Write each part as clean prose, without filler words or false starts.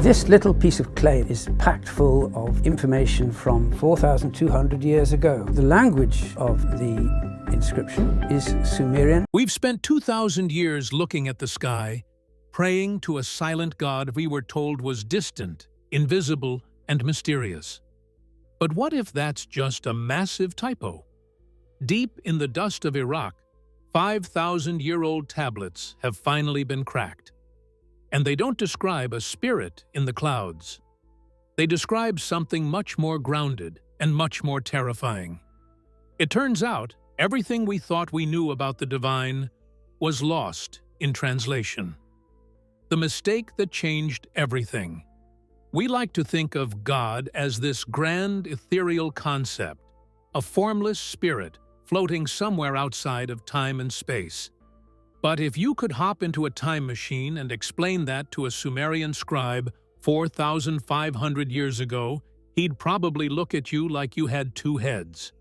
This little piece of clay is packed full of information from 4,200 years ago. The language of the inscription is Sumerian. We've spent 2,000 years looking at the sky, praying to a silent God we were told was distant, invisible, and mysterious. But what if that's just a massive typo? Deep in the dust of Iraq, 5,000-year-old tablets have finally been cracked. And they don't describe a spirit in the clouds. They describe something much more grounded and much more terrifying. It turns out, everything we thought we knew about the divine was lost in translation. The mistake that changed everything. We like to think of God as this grand ethereal concept, a formless spirit floating somewhere outside of time and space. But if you could hop into a time machine and explain that to a Sumerian scribe 4,500 years ago, he'd probably look at you like you had two heads.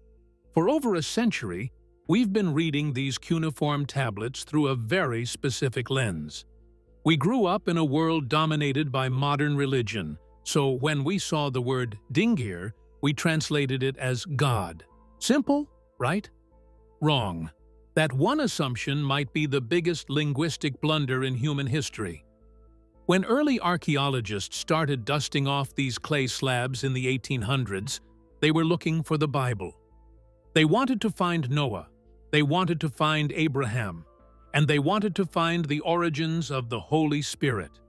For over a century, we've been reading these cuneiform tablets through a very specific lens. We grew up in a world dominated by modern religion, so when we saw the word Dingir, we translated it as God. Simple, right? Wrong. That one assumption might be the biggest linguistic blunder in human history. When early archaeologists started dusting off these clay slabs in the 1800s, they were looking for the Bible. They wanted to find Noah, they wanted to find Abraham, and they wanted to find the origins of the Holy Spirit.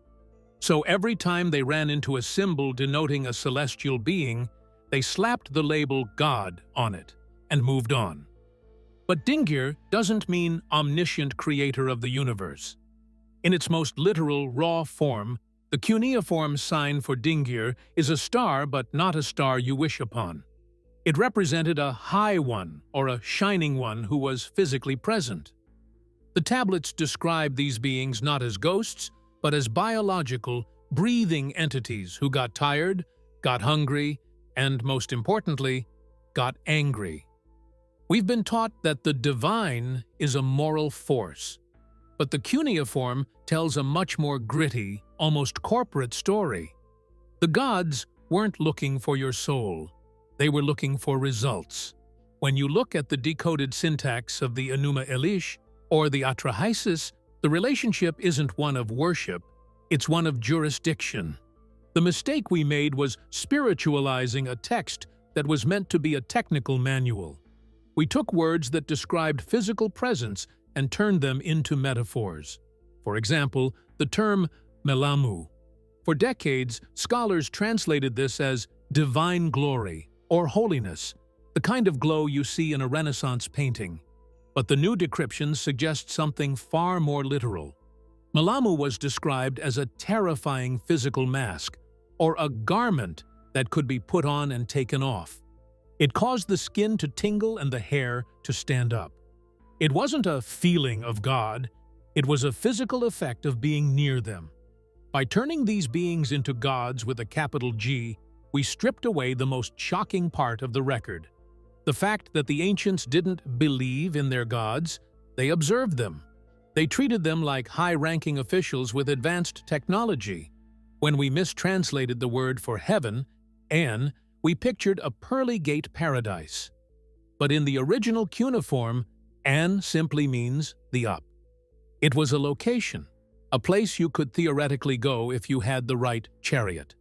So every time they ran into a symbol denoting a celestial being, they slapped the label God on it and moved on. But Dingir doesn't mean omniscient creator of the universe. In its most literal, raw form, the cuneiform sign for Dingir is a star, but not a star you wish upon. It represented a high one or a shining one who was physically present. The tablets describe these beings not as ghosts, but as biological, breathing entities who got tired, got hungry, and most importantly, got angry. We've been taught that the divine is a moral force, but the cuneiform tells a much more gritty, almost corporate story. The gods weren't looking for your soul, they were looking for results. When you look at the decoded syntax of the Enuma Elish or the Atrahasis, the relationship isn't one of worship, it's one of jurisdiction. The mistake we made was spiritualizing a text that was meant to be a technical manual. We took words that described physical presence and turned them into metaphors. For example, the term melamu. For decades, scholars translated this as divine glory or holiness, the kind of glow you see in a Renaissance painting. But the new decryption suggests something far more literal. Melamu was described as a terrifying physical mask, or a garment that could be put on and taken off. It caused the skin to tingle and the hair to stand up. It wasn't a feeling of God, it was a physical effect of being near them. By turning these beings into gods with a capital G, we stripped away the most shocking part of the record. The fact that the ancients didn't believe in their gods, they observed them. They treated them like high-ranking officials with advanced technology. When we mistranslated the word for heaven, An, we pictured a pearly gate paradise. But in the original cuneiform, An simply means the up. It was a location, a place you could theoretically go if you had the right chariot.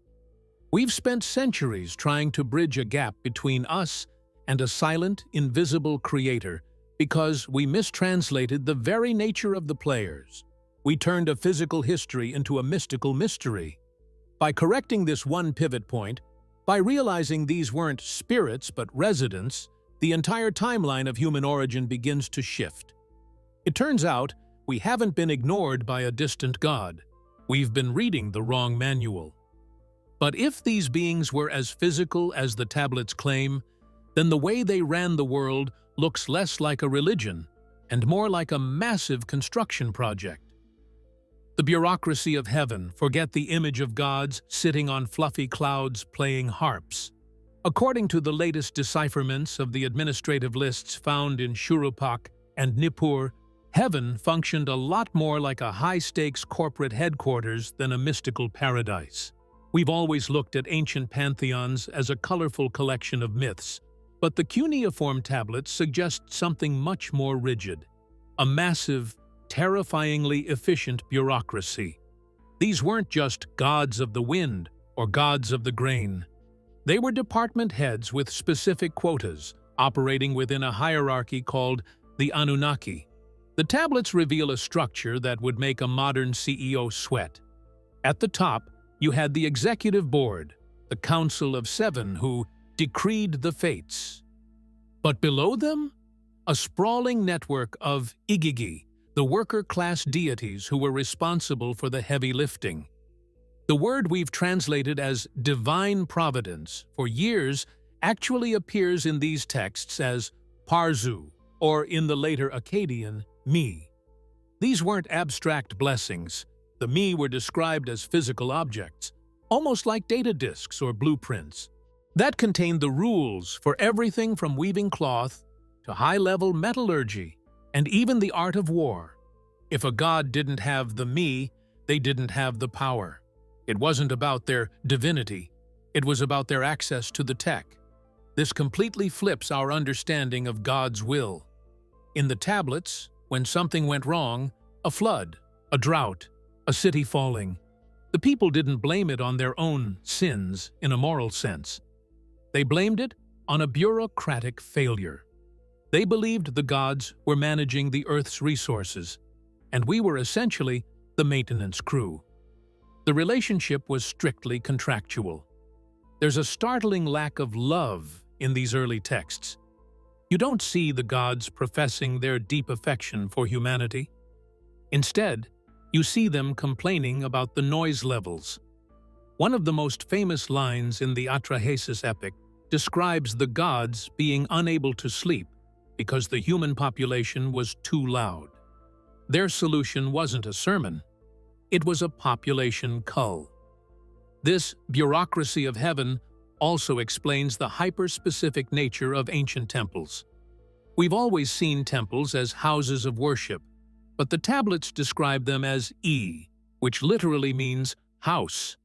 We've spent centuries trying to bridge a gap between us and a silent, invisible creator because we mistranslated the very nature of the players. We turned a physical history into a mystical mystery. By correcting this one pivot point, by realizing these weren't spirits but residents, the entire timeline of human origin begins to shift. It turns out, we haven't been ignored by a distant god. We've been reading the wrong manual. But if these beings were as physical as the tablets claim, then the way they ran the world looks less like a religion and more like a massive construction project. The bureaucracy of heaven, forget the image of gods sitting on fluffy clouds playing harps. According to the latest decipherments of the administrative lists found in Shurupak and Nippur, heaven functioned a lot more like a high-stakes corporate headquarters than a mystical paradise. We've always looked at ancient pantheons as a colorful collection of myths, but the cuneiform tablets suggest something much more rigid, a massive, terrifyingly efficient bureaucracy. These weren't just gods of the wind or gods of the grain. They were department heads with specific quotas, operating within a hierarchy called the Anunnaki. The tablets reveal a structure that would make a modern CEO sweat. At the top, you had the executive board, the Council of Seven, who decreed the fates. But below them, a sprawling network of Igigi, the worker-class deities who were responsible for the heavy lifting. The word we've translated as divine providence for years actually appears in these texts as Parzu, or in the later Akkadian, Mi. These weren't abstract blessings. The Mi were described as physical objects, almost like data disks or blueprints, that contained the rules for everything from weaving cloth to high-level metallurgy and even the art of war. If a god didn't have the Mi, they didn't have the power. It wasn't about their divinity. It was about their access to the tech. This completely flips our understanding of God's will. In the tablets, when something went wrong, a flood, a drought, a city falling, the people didn't blame it on their own sins in a moral sense. They blamed it on a bureaucratic failure. They believed the gods were managing the Earth's resources, and we were essentially the maintenance crew. The relationship was strictly contractual. There's a startling lack of love in these early texts. You don't see the gods professing their deep affection for humanity. Instead, you see them complaining about the noise levels. One of the most famous lines in the Atrahasis epic describes the gods being unable to sleep because the human population was too loud. Their solution wasn't a sermon. It was a population cull. This bureaucracy of heaven also explains the hyper-specific nature of ancient temples. We've always seen temples as houses of worship, but the tablets describe them as which literally means house.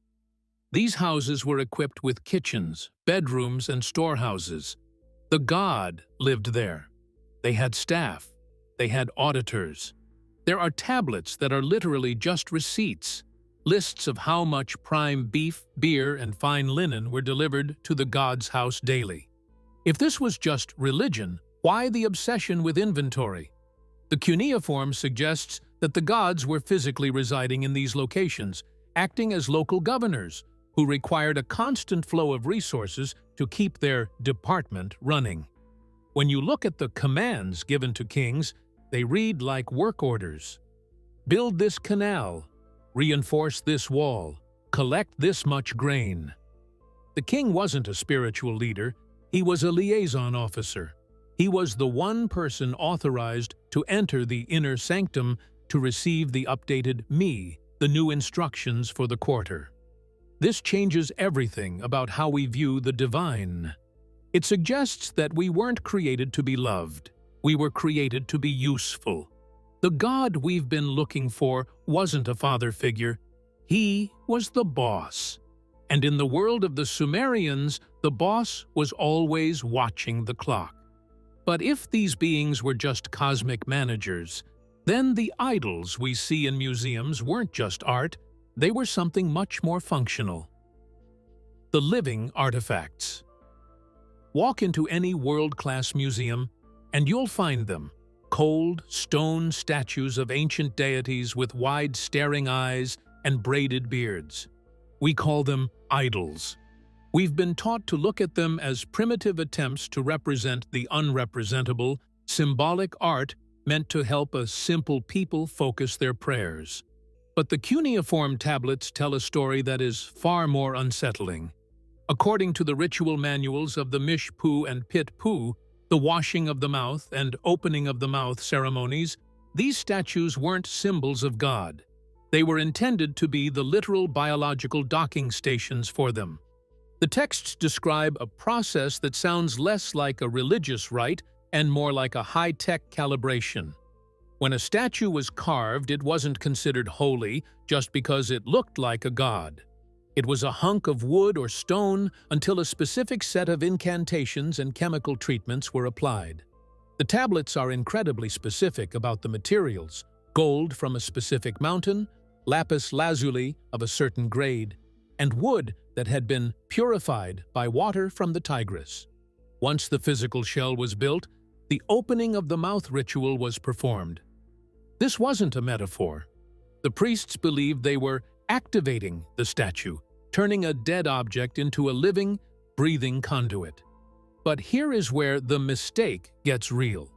These houses were equipped with kitchens, bedrooms, and storehouses. The god lived there. They had staff. They had auditors. There are tablets that are literally just receipts, lists of how much prime beef, beer, and fine linen were delivered to the god's house daily. If this was just religion, why the obsession with inventory? The cuneiform suggests that the gods were physically residing in these locations, acting as local governors, who required a constant flow of resources to keep their department running. When you look at the commands given to kings, they read like work orders. Build this canal, reinforce this wall, collect this much grain. The king wasn't a spiritual leader, he was a liaison officer. He was the one person authorized to enter the inner sanctum to receive the updated Mi, the new instructions for the quarter. This changes everything about how we view the divine. It suggests that we weren't created to be loved. We were created to be useful. The God we've been looking for wasn't a father figure. He was the boss. And in the world of the Sumerians, the boss was always watching the clock. But if these beings were just cosmic managers, then the idols we see in museums weren't just art, they were something much more functional. The living artifacts. Walk into any world-class museum, and you'll find them. Cold, stone statues of ancient deities with wide staring eyes and braided beards. We call them idols. We've been taught to look at them as primitive attempts to represent the unrepresentable, symbolic art meant to help a simple people focus their prayers. But the cuneiform tablets tell a story that is far more unsettling. According to the ritual manuals of the Mish-Pu and Pit-Pu, the washing of the mouth and opening of the mouth ceremonies, these statues weren't symbols of God. They were intended to be the literal biological docking stations for them. The texts describe a process that sounds less like a religious rite and more like a high-tech calibration. When a statue was carved, it wasn't considered holy just because it looked like a god. It was a hunk of wood or stone until a specific set of incantations and chemical treatments were applied. The tablets are incredibly specific about the materials: gold from a specific mountain, lapis lazuli of a certain grade, and wood that had been purified by water from the Tigris. Once the physical shell was built, the opening of the mouth ritual was performed. This wasn't a metaphor. The priests believed they were activating the statue, turning a dead object into a living, breathing conduit. But here is where the mistake gets real.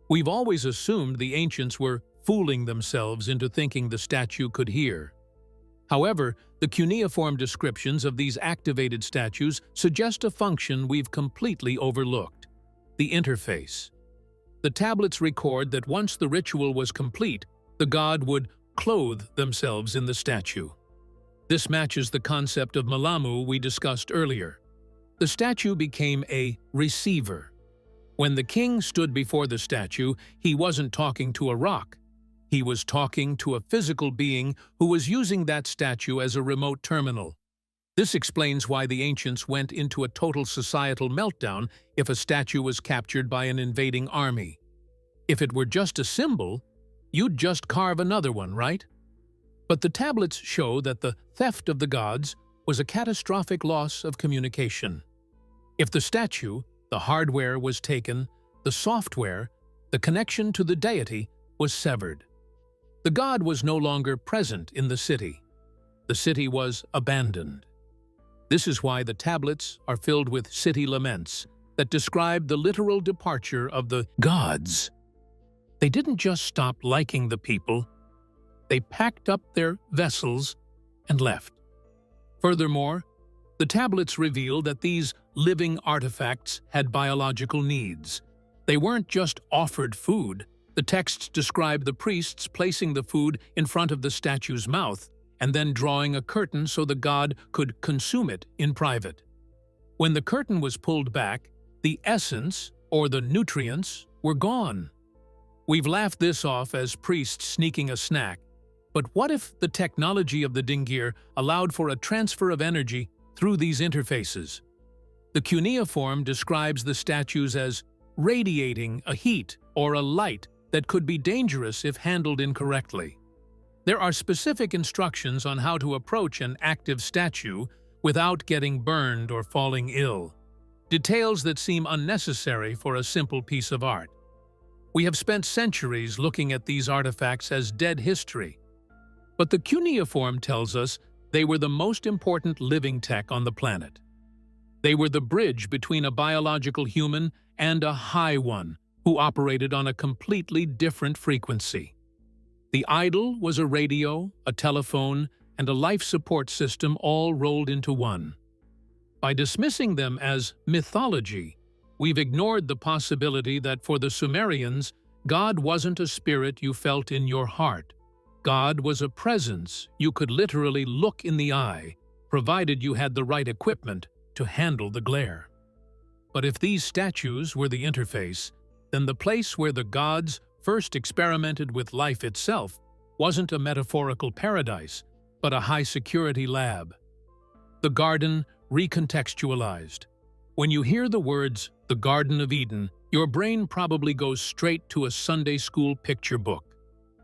We've always assumed the ancients were fooling themselves into thinking the statue could hear. However, the cuneiform descriptions of these activated statues suggest a function we've completely overlooked: the interface. The tablets record that once the ritual was complete, the god would clothe themselves in the statue. This matches the concept of malamu we discussed earlier. The statue became a receiver. When the king stood before the statue, he wasn't talking to a rock. He was talking to a physical being who was using that statue as a remote terminal. This explains why the ancients went into a total societal meltdown if a statue was captured by an invading army. If it were just a symbol, you'd just carve another one, right? But the tablets show that the theft of the gods was a catastrophic loss of communication. If the statue, the hardware, was taken, the software, the connection to the deity, was severed. The god was no longer present in the city. The city was abandoned. This is why the tablets are filled with city laments that describe the literal departure of the gods. They didn't just stop liking the people, they packed up their vessels and left. Furthermore, the tablets reveal that these living artifacts had biological needs. They weren't just offered food. The texts describe the priests placing the food in front of the statue's mouth and then drawing a curtain so the god could consume it in private. When the curtain was pulled back, the essence, or the nutrients, were gone. We've laughed this off as priests sneaking a snack, but what if the technology of the dingir allowed for a transfer of energy through these interfaces? The cuneiform describes the statues as radiating a heat or a light that could be dangerous if handled incorrectly. There are specific instructions on how to approach an active statue without getting burned or falling ill, details that seem unnecessary for a simple piece of art. We have spent centuries looking at these artifacts as dead history, but the cuneiform tells us they were the most important living tech on the planet. They were the bridge between a biological human and a high one who operated on a completely different frequency. The idol was a radio, a telephone, and a life support system all rolled into one. By dismissing them as mythology, we've ignored the possibility that for the Sumerians, God wasn't a spirit you felt in your heart. God was a presence you could literally look in the eye, provided you had the right equipment to handle the glare. But if these statues were the interface, then the place where the gods first experimented with life itself wasn't a metaphorical paradise, but a high-security lab. The garden recontextualized. When you hear the words, the Garden of Eden, your brain probably goes straight to a Sunday school picture book.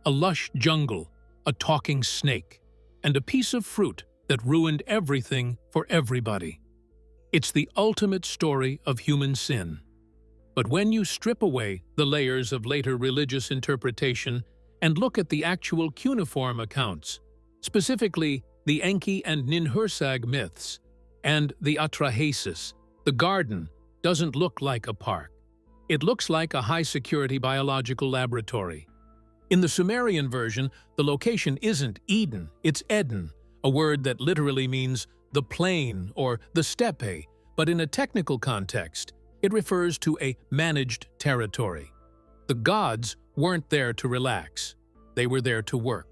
A lush jungle, a talking snake, and a piece of fruit that ruined everything for everybody. It's the ultimate story of human sin. But when you strip away the layers of later religious interpretation and look at the actual cuneiform accounts, specifically the Enki and Ninhursag myths and the Atrahasis, the garden doesn't look like a park. It looks like a high-security biological laboratory. In the Sumerian version, the location isn't Eden, it's Eden, a word that literally means the plain or the steppe, but in a technical context, it refers to a managed territory. The gods weren't there to relax, they were there to work.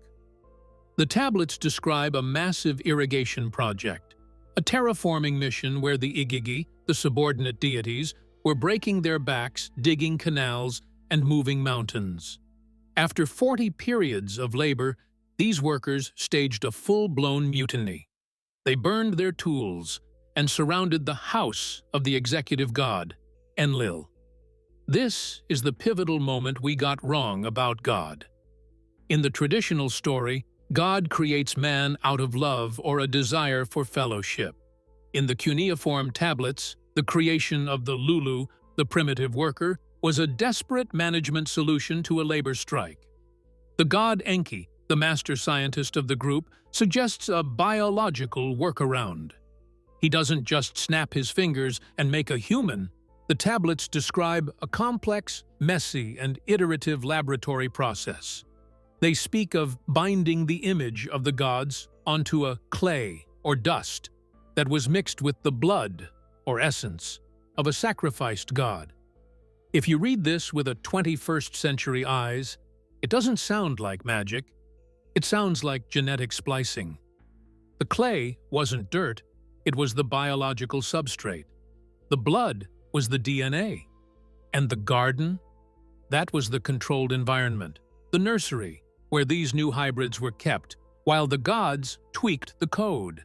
The tablets describe a massive irrigation project, a terraforming mission where the Igigi, the subordinate deities, were breaking their backs, digging canals, and moving mountains. After 40 periods of labor, these workers staged a full-blown mutiny. They burned their tools and surrounded the house of the executive god, Enlil. This is the pivotal moment we got wrong about God. In the traditional story, God creates man out of love or a desire for fellowship. In the cuneiform tablets, the creation of the Lulu, the primitive worker, was a desperate management solution to a labor strike. The god Enki, the master scientist of the group, suggests a biological workaround. He doesn't just snap his fingers and make a human. The tablets describe a complex, messy, and iterative laboratory process. They speak of binding the image of the gods onto a clay or dust that was mixed with the blood or essence of a sacrificed god. If you read this with a 21st century eyes, it doesn't sound like magic. It sounds like genetic splicing. The clay wasn't dirt, it was the biological substrate. The blood was the DNA. And the garden? That was the controlled environment, the nursery, where these new hybrids were kept, while the gods tweaked the code.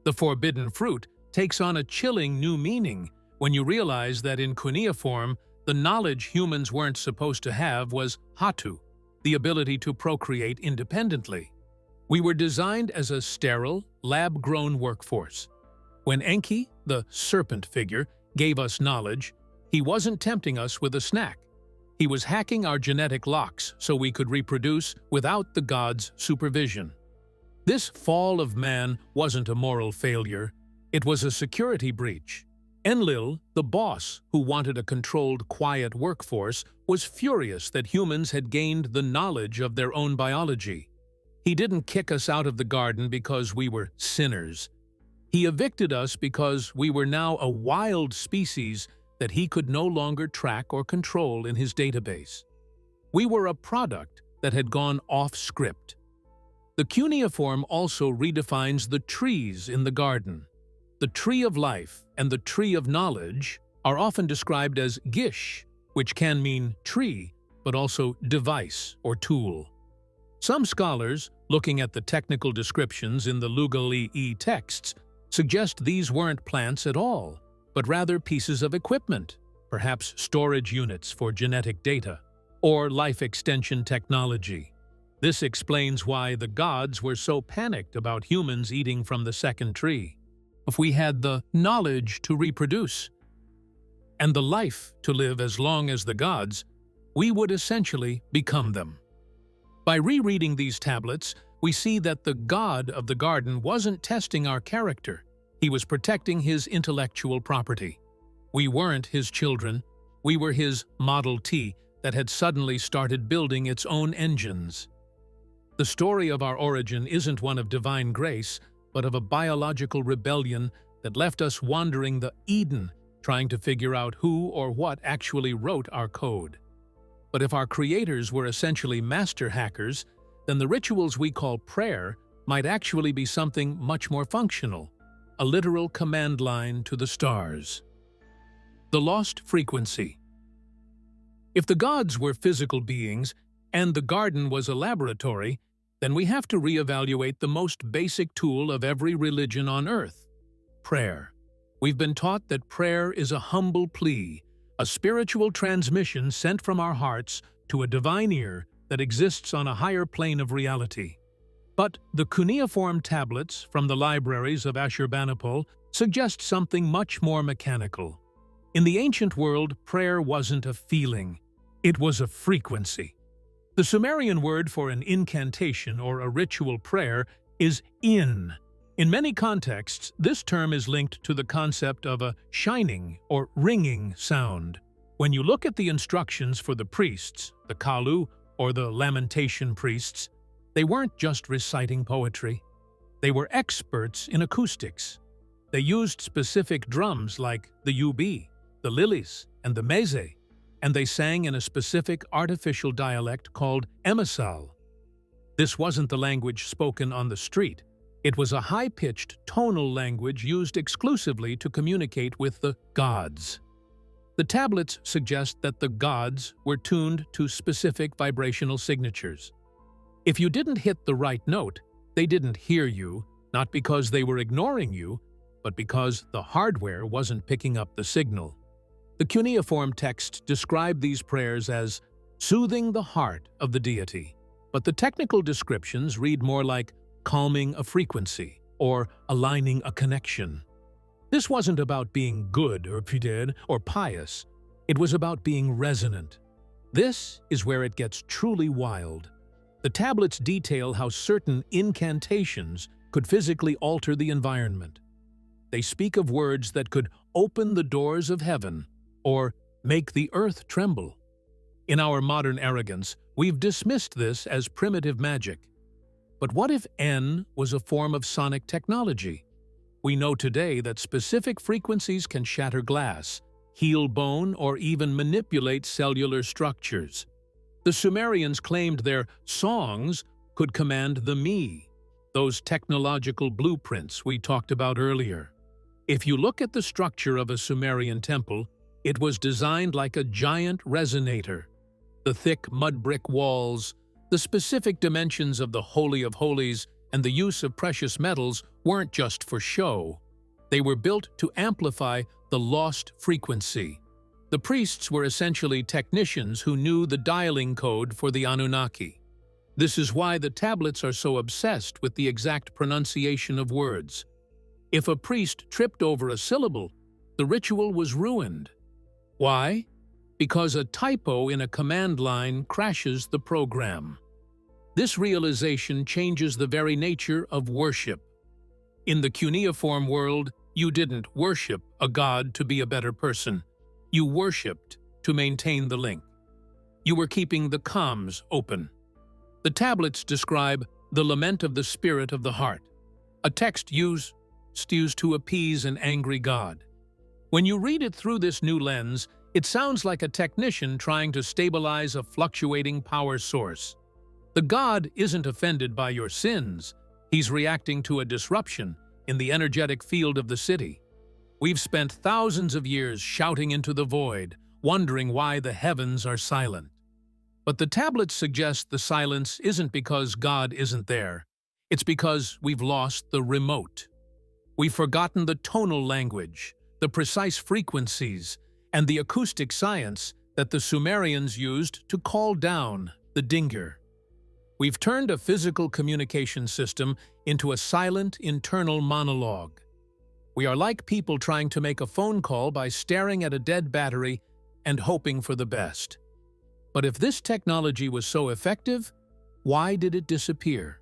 The forbidden fruit takes on a chilling new meaning when you realize that in cuneiform, the knowledge humans weren't supposed to have was hatu, the ability to procreate independently. We were designed as a sterile, lab-grown workforce. When Enki, the serpent figure, gave us knowledge, he wasn't tempting us with a snack. He was hacking our genetic locks so we could reproduce without the gods' supervision. This fall of man wasn't a moral failure, it was a security breach. Enlil, the boss who wanted a controlled, quiet workforce, was furious that humans had gained the knowledge of their own biology. He didn't kick us out of the garden because we were sinners. He evicted us because we were now a wild species that he could no longer track or control in his database. We were a product that had gone off script. The cuneiform also redefines the trees in the garden. The tree of life and the tree of knowledge are often described as gish, which can mean tree, but also device or tool. Some scholars, looking at the technical descriptions in the Lugalii texts, suggest these weren't plants at all, but rather pieces of equipment, perhaps storage units for genetic data, or life extension technology. This explains why the gods were so panicked about humans eating from the second tree. If we had the knowledge to reproduce and the life to live as long as the gods, we would essentially become them. By rereading these tablets, we see that the god of the garden wasn't testing our character. He was protecting his intellectual property. We weren't his children. We were his Model T that had suddenly started building its own engines. The story of our origin isn't one of divine grace, but of a biological rebellion that left us wandering the Eden, trying to figure out who or what actually wrote our code. But if our creators were essentially master hackers, then the rituals we call prayer might actually be something much more functional, a literal command line to the stars. The lost frequency. If the gods were physical beings and the garden was a laboratory, then we have to reevaluate the most basic tool of every religion on earth: prayer. We've been taught that prayer is a humble plea, a spiritual transmission sent from our hearts to a divine ear that exists on a higher plane of reality. But the cuneiform tablets from the libraries of Ashurbanipal suggest something much more mechanical. In the ancient world, prayer wasn't a feeling, it was a frequency. The Sumerian word for an incantation or a ritual prayer is in. In many contexts, this term is linked to the concept of a shining or ringing sound. When you look at the instructions for the priests, the Kalu or the lamentation priests, they weren't just reciting poetry. They were experts in acoustics. They used specific drums like the yubi, the lilis, and the meze, and they sang in a specific artificial dialect called emissal. This wasn't the language spoken on the street. It was a high-pitched tonal language used exclusively to communicate with the gods. The tablets suggest that the gods were tuned to specific vibrational signatures. If you didn't hit the right note, they didn't hear you, not because they were ignoring you, but because the hardware wasn't picking up the signal. The cuneiform text described these prayers as soothing the heart of the deity, but the technical descriptions read more like calming a frequency or aligning a connection. This wasn't about being good or fidèle or pious. It was about being resonant. This is where it gets truly wild. The tablets detail how certain incantations could physically alter the environment. They speak of words that could open the doors of heaven or make the earth tremble. In our modern arrogance, we've dismissed this as primitive magic. But what if N was a form of sonic technology? We know today that specific frequencies can shatter glass, heal bone, or even manipulate cellular structures. The Sumerians claimed their songs could command the me, those technological blueprints we talked about earlier. If you look at the structure of a Sumerian temple, it was designed like a giant resonator. The thick mud brick walls, the specific dimensions of the Holy of Holies, and the use of precious metals weren't just for show. They were built to amplify the lost frequency. The priests were essentially technicians who knew the dialing code for the Anunnaki. This is why the tablets are so obsessed with the exact pronunciation of words. If a priest tripped over a syllable, the ritual was ruined. Why? Because a typo in a command line crashes the program. This realization changes the very nature of worship. In the cuneiform world, you didn't worship a god to be a better person. You worshipped to maintain the link. You were keeping the comms open. The tablets describe the lament of the spirit of the heart, a text used to appease an angry god. When you read it through this new lens, it sounds like a technician trying to stabilize a fluctuating power source. The god isn't offended by your sins. He's reacting to a disruption in the energetic field of the city. We've spent thousands of years shouting into the void, wondering why the heavens are silent. But the tablets suggest the silence isn't because God isn't there. It's because we've lost the remote. We've forgotten the tonal language, the precise frequencies, and the acoustic science that the Sumerians used to call down the dinger. We've turned a physical communication system into a silent internal monologue. We are like people trying to make a phone call by staring at a dead battery and hoping for the best. But if this technology was so effective, why did it disappear?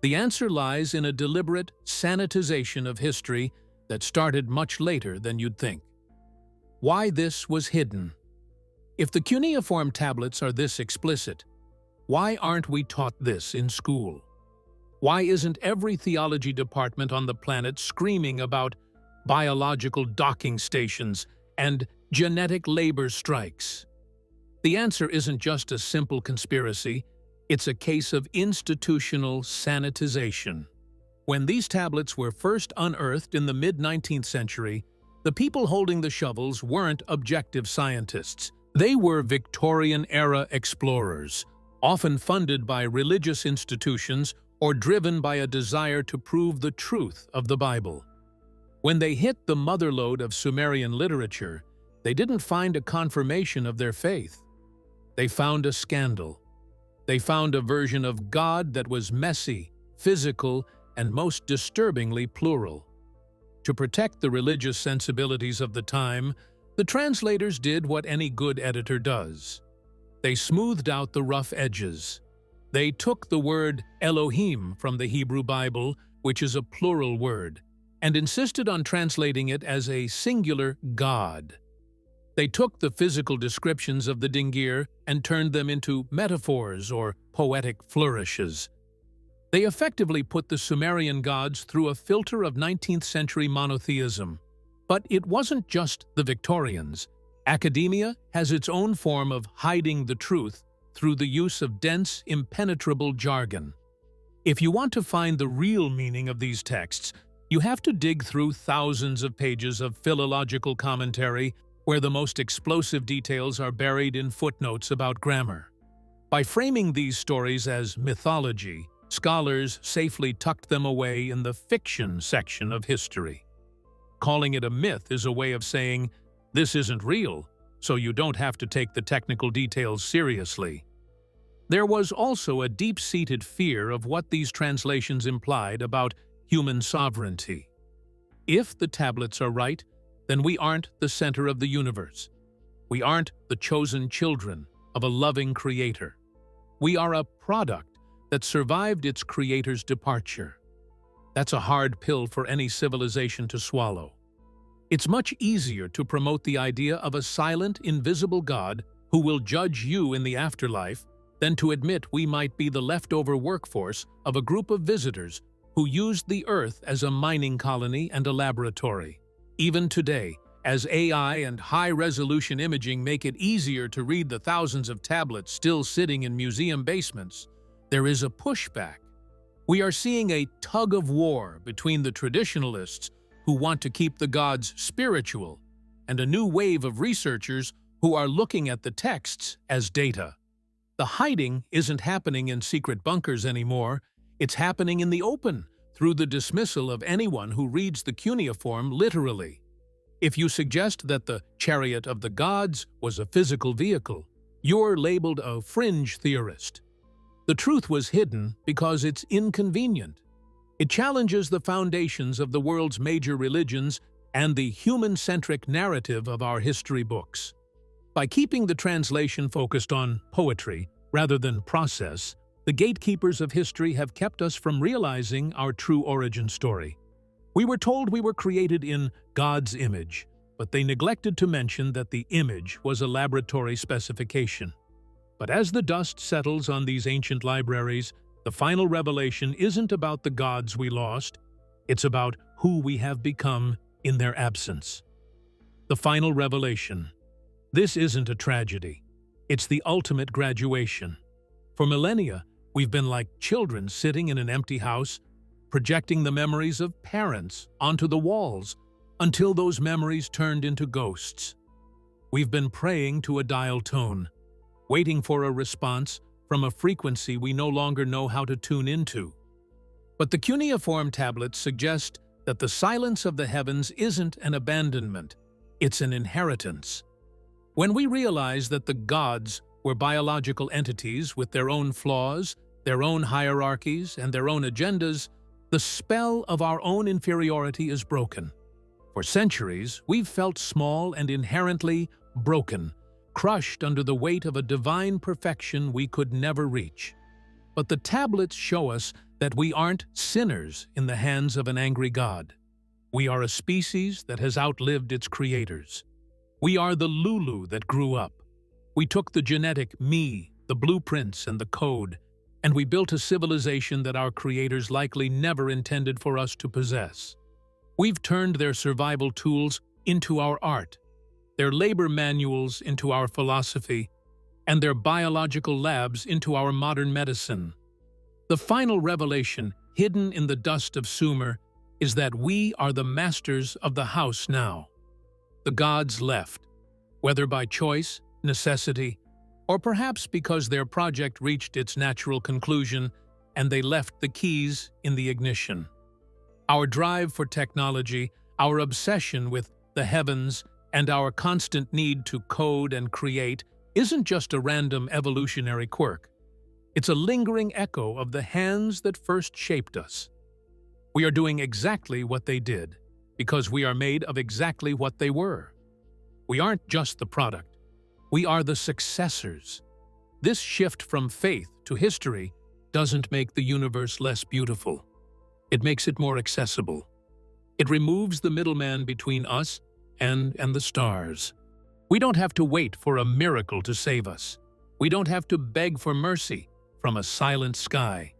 The answer lies in a deliberate sanitization of history that started much later than you'd think. Why this was hidden? If the cuneiform tablets are this explicit, why aren't we taught this in school? Why isn't every theology department on the planet screaming about biological docking stations and genetic labor strikes? The answer isn't just a simple conspiracy, it's a case of institutional sanitization. When these tablets were first unearthed in the mid-19th century, the people holding the shovels weren't objective scientists. They were Victorian-era explorers, often funded by religious institutions or driven by a desire to prove the truth of the Bible. When they hit the motherlode of Sumerian literature, they didn't find a confirmation of their faith. They found a scandal. They found a version of God that was messy, physical, and most disturbingly plural. To protect the religious sensibilities of the time, the translators did what any good editor does. They smoothed out the rough edges. They took the word Elohim from the Hebrew Bible, which is a plural word, and insisted on translating it as a singular God. They took the physical descriptions of the dingir and turned them into metaphors or poetic flourishes. They effectively put the Sumerian gods through a filter of 19th-century monotheism. But it wasn't just the Victorians. Academia has its own form of hiding the truth through the use of dense, impenetrable jargon. If you want to find the real meaning of these texts, you have to dig through thousands of pages of philological commentary where the most explosive details are buried in footnotes about grammar. By framing these stories as mythology, Scholars safely tucked them away in the fiction section of history. Calling it a myth is a way of saying, this isn't real, so you don't have to take the technical details seriously. There was also a deep-seated fear of what these translations implied about human sovereignty. If the tablets are right, then we aren't the center of the universe. We aren't the chosen children of a loving creator. We are a product that survived its creator's departure. That's a hard pill for any civilization to swallow. It's much easier to promote the idea of a silent, invisible God who will judge you in the afterlife than to admit we might be the leftover workforce of a group of visitors who used the Earth as a mining colony and a laboratory. Even today, as AI and high-resolution imaging make it easier to read the thousands of tablets still sitting in museum basements, there is a pushback. We are seeing a tug-of-war between the traditionalists who want to keep the gods spiritual and a new wave of researchers who are looking at the texts as data. The hiding isn't happening in secret bunkers anymore. It's happening in the open, through the dismissal of anyone who reads the cuneiform literally. If you suggest that the chariot of the gods was a physical vehicle, you're labeled a fringe theorist. The truth was hidden because it's inconvenient. It challenges the foundations of the world's major religions and the human-centric narrative of our history books. By keeping the translation focused on poetry rather than process, the gatekeepers of history have kept us from realizing our true origin story. We were told we were created in God's image, but they neglected to mention that the image was a laboratory specification. But as the dust settles on these ancient libraries, the final revelation isn't about the gods we lost, it's about who we have become in their absence. The final revelation. This isn't a tragedy. It's the ultimate graduation. For millennia, we've been like children sitting in an empty house, projecting the memories of parents onto the walls until those memories turned into ghosts. We've been praying to a dial tone, waiting for a response from a frequency we no longer know how to tune into. But the cuneiform tablets suggest that the silence of the heavens isn't an abandonment, it's an inheritance. When we realize that the gods were biological entities with their own flaws, their own hierarchies, and their own agendas, the spell of our own inferiority is broken. For centuries, we've felt small and inherently broken, crushed under the weight of a divine perfection we could never reach. But the tablets show us that we aren't sinners in the hands of an angry God. We are a species that has outlived its creators. We are the Lulu that grew up. We took the genetic me, the blueprints and the code, and we built a civilization that our creators likely never intended for us to possess. We've turned their survival tools into our art, their labor manuals into our philosophy, and their biological labs into our modern medicine. The final revelation, hidden in the dust of Sumer, is that we are the masters of the house now. The gods left, whether by choice, necessity, or perhaps because their project reached its natural conclusion and they left the keys in the ignition. Our drive for technology, our obsession with the heavens, and our constant need to code and create isn't just a random evolutionary quirk. It's a lingering echo of the hands that first shaped us. We are doing exactly what they did, because we are made of exactly what they were. We aren't just the product. We are the successors. This shift from faith to history doesn't make the universe less beautiful. It makes it more accessible. It removes the middleman between us and the stars. We don't have to wait for a miracle to save us. We don't have to beg for mercy from a silent sky.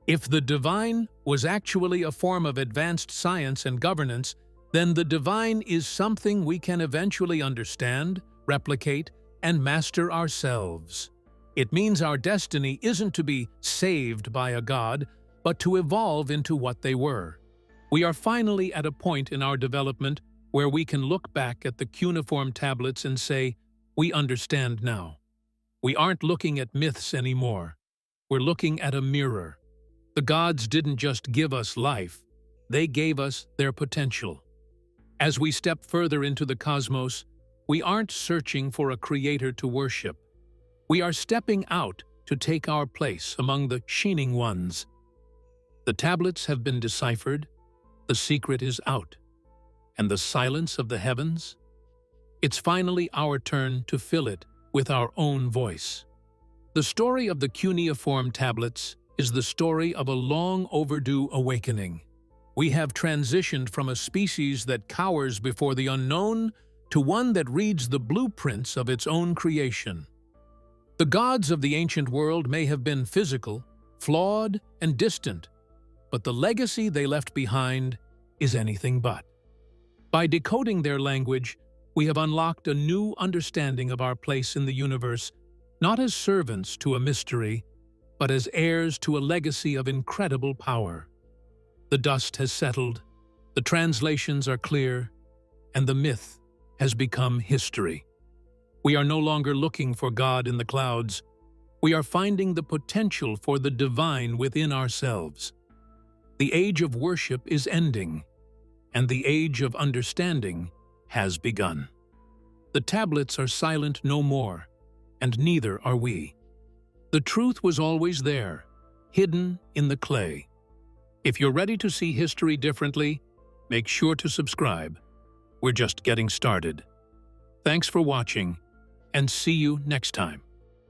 If the divine was actually a form of advanced science and governance, then the divine is something we can eventually understand, replicate, and master ourselves. It means our destiny isn't to be saved by a god, but to evolve into what they were. We are finally at a point in our development where we can look back at the cuneiform tablets and say, we understand now. We aren't looking at myths anymore. We're looking at a mirror. The gods didn't just give us life, they gave us their potential. As we step further into the cosmos, we aren't searching for a creator to worship. We are stepping out to take our place among the shining ones. The tablets have been deciphered, the secret is out. And the silence of the heavens? It's finally our turn to fill it with our own voice. The story of the Cuneiform tablets is the story of a long overdue awakening. We have transitioned from a species that cowers before the unknown to one that reads the blueprints of its own creation. The gods of the ancient world may have been physical, flawed, and distant, but the legacy they left behind is anything but. By decoding their language, we have unlocked a new understanding of our place in the universe, not as servants to a mystery, but as heirs to a legacy of incredible power. The dust has settled, the translations are clear, and the myth has become history. We are no longer looking for God in the clouds. We are finding the potential for the divine within ourselves. The age of worship is ending, and the age of understanding has begun. The tablets are silent no more, and neither are we. The truth was always there, hidden in the clay. If you're ready to see history differently, make sure to subscribe. We're just getting started. Thanks for watching, and see you next time.